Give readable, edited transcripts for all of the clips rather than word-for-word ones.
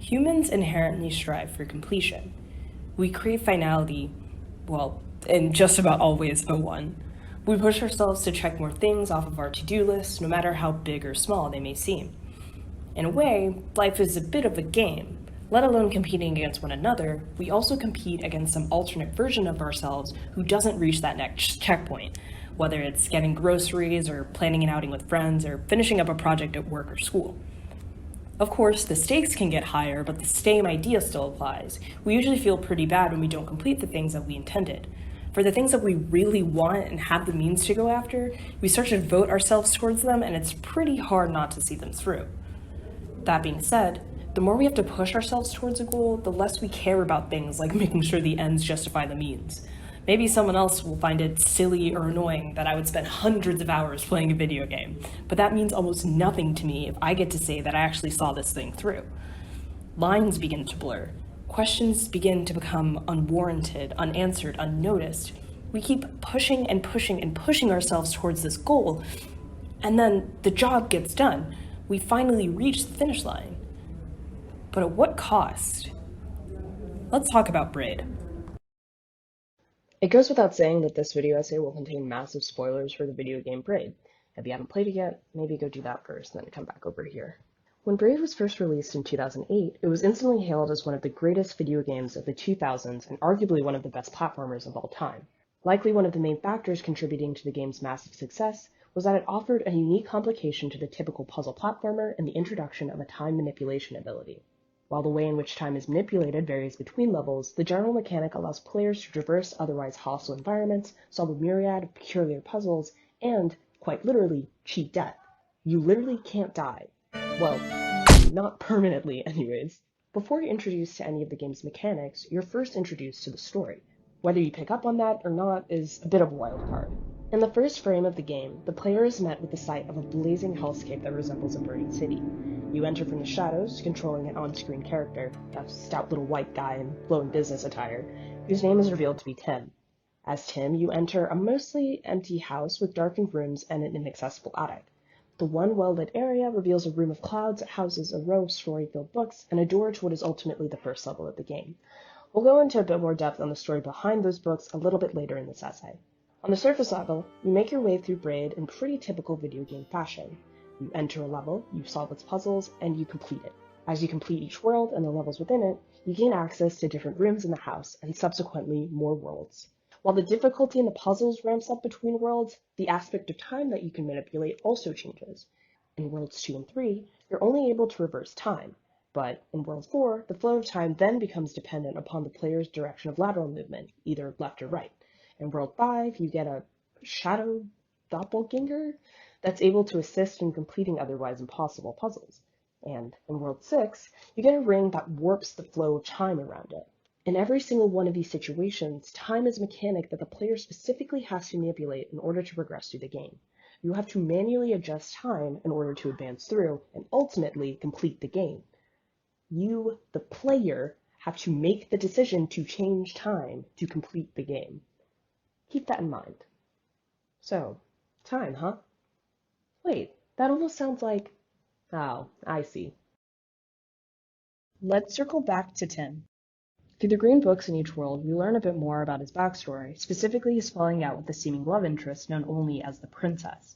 Humans inherently strive for completion. We crave finality, well, in just about always a one. We push ourselves to check more things off of our to-do list, no matter how big or small they may seem. In a way, life is a bit of a game. Let alone competing against one another, we also compete against some alternate version of ourselves who doesn't reach that next checkpoint, whether it's getting groceries or planning an outing with friends or finishing up a project at work or school. Of course, the stakes can get higher, but the same idea still applies. We usually feel pretty bad when we don't complete the things that we intended. For the things that we really want and have the means to go after, we start to devote ourselves towards them, and it's pretty hard not to see them through. That being said, the more we have to push ourselves towards a goal, the less we care about things like making sure the ends justify the means. Maybe someone else will find it silly or annoying that I would spend hundreds of hours playing a video game, but that means almost nothing to me if I get to say that I actually saw this thing through. Lines begin to blur. Questions begin to become unwarranted, unanswered, unnoticed. We keep pushing and pushing and pushing ourselves towards this goal, and then the job gets done. We finally reach the finish line. But at what cost? Let's talk about Braid. It goes without saying that this video essay will contain massive spoilers for the video game Braid. If you haven't played it yet, maybe go do that first and then come back over here. When Braid was first released in 2008, it was instantly hailed as one of the greatest video games of the 2000s and arguably one of the best platformers of all time. Likely one of the main factors contributing to the game's massive success was that it offered a unique complication to the typical puzzle platformer and the introduction of a time manipulation ability. While the way in which time is manipulated varies between levels, the general mechanic allows players to traverse otherwise hostile environments, solve a myriad of peculiar puzzles, and, quite literally, cheat death. You literally can't die. Well, not permanently anyways. Before you're introduced to any of the game's mechanics, you're first introduced to the story. Whether you pick up on that or not is a bit of a wild card. In the first frame of the game, the player is met with the sight of a blazing hellscape that resembles a burning city. You enter from the shadows, controlling an on-screen character, a stout little white guy in flowing business attire, whose name is revealed to be Tim. As Tim, you enter a mostly empty house with darkened rooms and an inaccessible attic. The one well-lit area reveals a room of clouds that houses a row of story-filled books and a door to what is ultimately the first level of the game. We'll go into a bit more depth on the story behind those books a little bit later in this essay. On the surface level, you make your way through Braid in pretty typical video game fashion. You enter a level, you solve its puzzles, and you complete it. As you complete each world and the levels within it, you gain access to different rooms in the house, and subsequently more worlds. While the difficulty in the puzzles ramps up between worlds, the aspect of time that you can manipulate also changes. In Worlds 2 and 3, you're only able to reverse time, but in World 4, the flow of time then becomes dependent upon the player's direction of lateral movement, either left or right. In World 5, you get a shadow doppelganger that's able to assist in completing otherwise impossible puzzles. And in World 6, you get a ring that warps the flow of time around it. In every single one of these situations, time is a mechanic that the player specifically has to manipulate in order to progress through the game. You have to manually adjust time in order to advance through and ultimately complete the game. You, the player, have to make the decision to change time to complete the game. Keep that in mind. So, time, huh? Wait, that almost sounds like... Oh, I see. Let's circle back to Tim. Through the green books in each world, we learn a bit more about his backstory, specifically his falling out with the seeming love interest known only as the princess.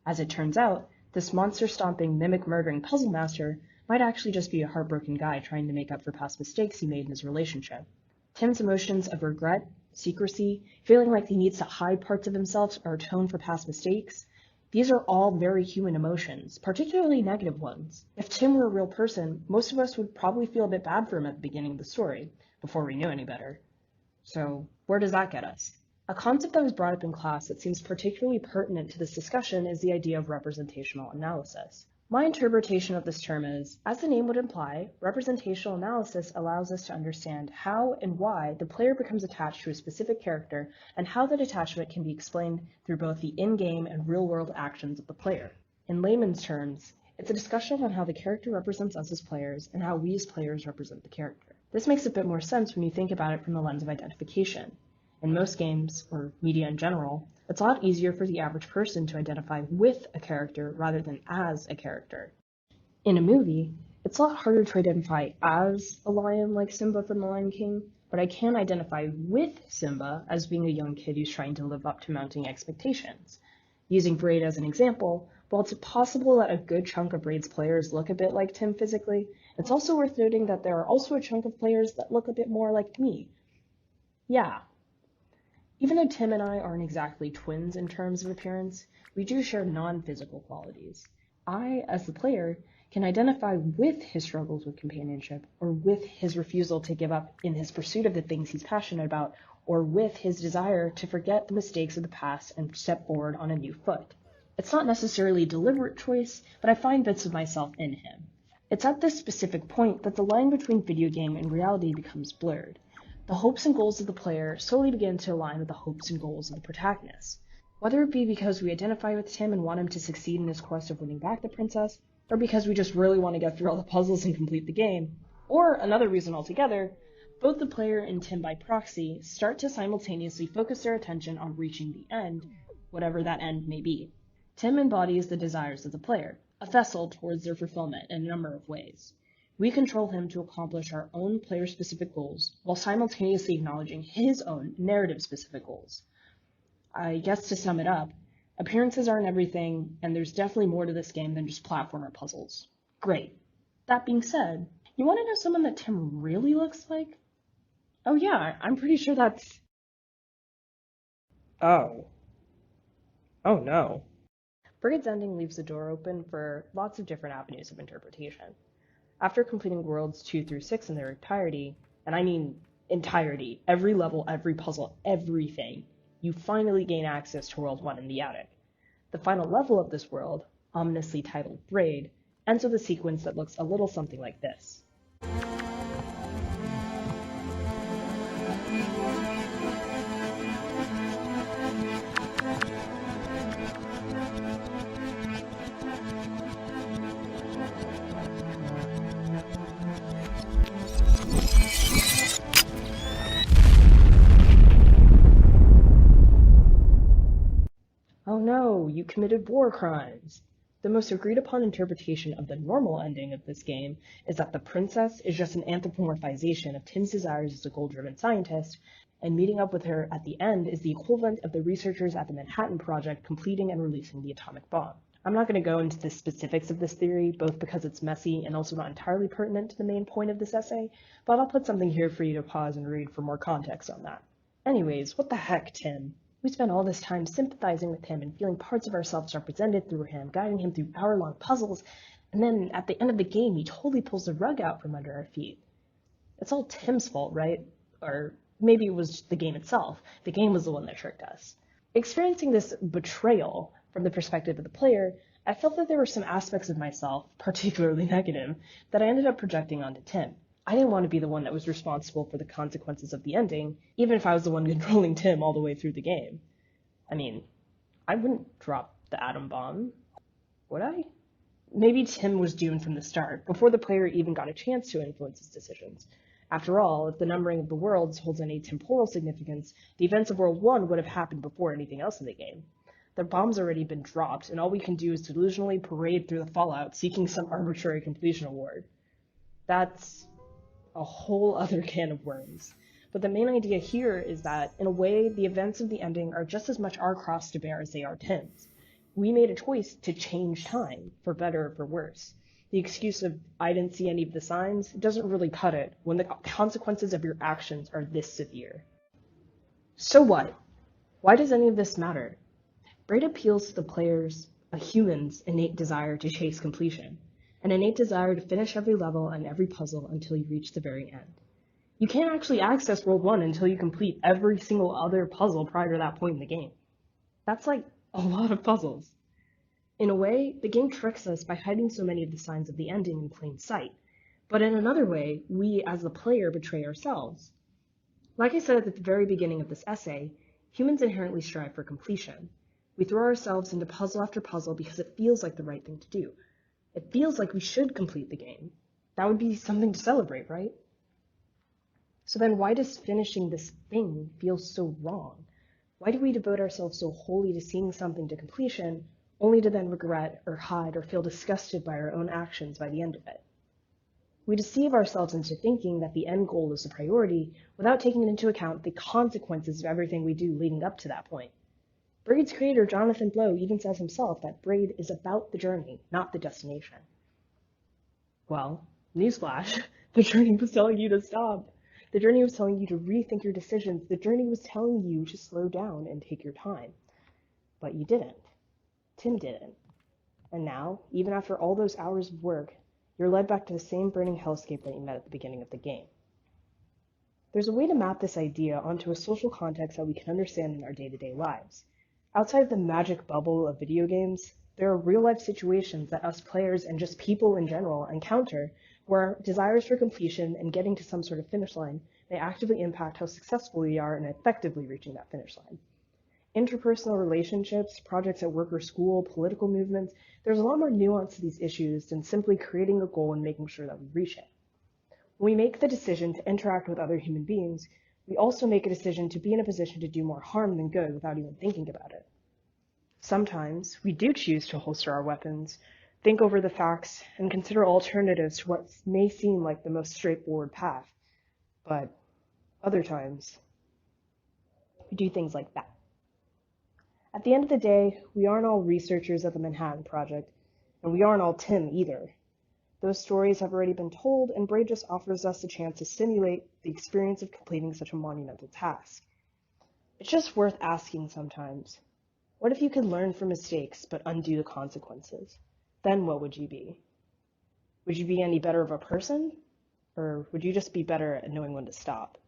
As it turns out, this monster-stomping, mimic-murdering puzzle master might actually just be a heartbroken guy trying to make up for past mistakes he made in his relationship. Tim's emotions of regret, secrecy, feeling like he needs to hide parts of himself or atone for past mistakes, these are all very human emotions, particularly negative ones. If Tim were a real person, most of us would probably feel a bit bad for him at the beginning of the story, before we knew any better. So, where does that get us? A concept that was brought up in class that seems particularly pertinent to this discussion is the idea of representational analysis. My interpretation of this term is, as the name would imply, representational analysis allows us to understand how and why the player becomes attached to a specific character and how that attachment can be explained through both the in-game and real-world actions of the player. In layman's terms, it's a discussion on how the character represents us as players and how we as players represent the character. This makes a bit more sense when you think about it from the lens of identification. In most games, or media in general, it's a lot easier for the average person to identify with a character rather than as a character. In a movie, It's a lot harder to identify as a lion like Simba from The Lion King, but I can identify with Simba as being a young kid who's trying to live up to mounting expectations. Using Braid as an example, while it's possible that a good chunk of Braid's players look a bit like Tim physically, it's also worth noting that there are also a chunk of players that look a bit more like me. Yeah. Even though Tim and I aren't exactly twins in terms of appearance, we do share non-physical qualities. I, as the player, can identify with his struggles with companionship, or with his refusal to give up in his pursuit of the things he's passionate about, or with his desire to forget the mistakes of the past and step forward on a new foot. It's not necessarily a deliberate choice, but I find bits of myself in him. It's at this specific point that the line between video game and reality becomes blurred. The hopes and goals of the player slowly begin to align with the hopes and goals of the protagonist. Whether it be because we identify with Tim and want him to succeed in his quest of winning back the princess, or because we just really want to get through all the puzzles and complete the game, or another reason altogether, both the player and Tim by proxy start to simultaneously focus their attention on reaching the end, whatever that end may be. Tim embodies the desires of the player, a vessel towards their fulfillment in a number of ways. We control him to accomplish our own player-specific goals, while simultaneously acknowledging his own narrative-specific goals. I guess to sum it up, appearances aren't everything, and there's definitely more to this game than just platformer puzzles. Great. That being said, you want to know someone that Tim really looks like? Oh yeah, I'm pretty sure that's... Oh. Oh no. Braid's ending leaves the door open for lots of different avenues of interpretation. After completing Worlds 2 through 6 in their entirety, and I mean entirety, every level, every puzzle, everything, you finally gain access to World 1 in the attic. The final level of this world, ominously titled Braid, ends with a sequence that looks a little something like this. Oh no, you committed war crimes! The most agreed upon interpretation of the normal ending of this game is that the princess is just an anthropomorphization of Tim's desires as a goal-driven scientist, and meeting up with her at the end is the equivalent of the researchers at the Manhattan Project completing and releasing the atomic bomb. I'm not going to go into the specifics of this theory, both because it's messy and also not entirely pertinent to the main point of this essay, but I'll put something here for you to pause and read for more context on that. Anyways, what the heck, Tim? We spent all this time sympathizing with him and feeling parts of ourselves represented through him, guiding him through hour-long puzzles, and then at the end of the game, he totally pulls the rug out from under our feet. It's all Tim's fault, right? Or maybe it was the game itself. The game was the one that tricked us. Experiencing this betrayal from the perspective of the player, I felt that there were some aspects of myself, particularly negative, that I ended up projecting onto Tim. I didn't want to be the one that was responsible for the consequences of the ending, even if I was the one controlling Tim all the way through the game. I mean, I wouldn't drop the atom bomb, would I? Maybe Tim was doomed from the start, before the player even got a chance to influence his decisions. After all, if the numbering of the worlds holds any temporal significance, the events of World 1 would have happened before anything else in the game. The bomb's already been dropped, and all we can do is delusionally parade through the fallout, seeking some arbitrary completion award. That's a whole other can of worms. But the main idea here is that, in a way, the events of the ending are just as much our cross to bear as they are Tim's. We made a choice to change time, for better or for worse. The excuse of, I didn't see any of the signs, doesn't really cut it when the consequences of your actions are this severe. So what? Why does any of this matter? Braid appeals to the player's, a human's, innate desire to chase completion. An innate desire to finish every level and every puzzle until you reach the very end. You can't actually access World 1 until you complete every single other puzzle prior to that point in the game. That's like a lot of puzzles. In a way, the game tricks us by hiding so many of the signs of the ending in plain sight. But in another way, we as the player betray ourselves. Like I said at the very beginning of this essay, humans inherently strive for completion. We throw ourselves into puzzle after puzzle because it feels like the right thing to do. It feels like we should complete the game. That would be something to celebrate, right? So then why does finishing this thing feel so wrong? Why do we devote ourselves so wholly to seeing something to completion, only to then regret or hide or feel disgusted by our own actions by the end of it? We deceive ourselves into thinking that the end goal is the priority without taking into account the consequences of everything we do leading up to that point. Braid's creator, Jonathan Blow, even says himself that Braid is about the journey, not the destination. Well, newsflash, the journey was telling you to stop. The journey was telling you to rethink your decisions. The journey was telling you to slow down and take your time. But you didn't. Tim didn't. And now, even after all those hours of work, you're led back to the same burning hellscape that you met at the beginning of the game. There's a way to map this idea onto a social context that we can understand in our day-to-day lives. Outside of the magic bubble of video games, there are real-life situations that us players and just people in general encounter where desires for completion and getting to some sort of finish line may actively impact how successful we are in effectively reaching that finish line. Interpersonal relationships, projects at work or school, political movements, there's a lot more nuance to these issues than simply creating a goal and making sure that we reach it. When we make the decision to interact with other human beings, we also make a decision to be in a position to do more harm than good without even thinking about it. Sometimes we do choose to holster our weapons, think over the facts, and consider alternatives to what may seem like the most straightforward path. But other times, we do things like that. At the end of the day, we aren't all researchers at the Manhattan Project, and we aren't all Tim either. Those stories have already been told, and Braid just offers us a chance to simulate the experience of completing such a monumental task. It's just worth asking sometimes, what if you could learn from mistakes but undo the consequences? Then what would you be? Would you be any better of a person? Or would you just be better at knowing when to stop?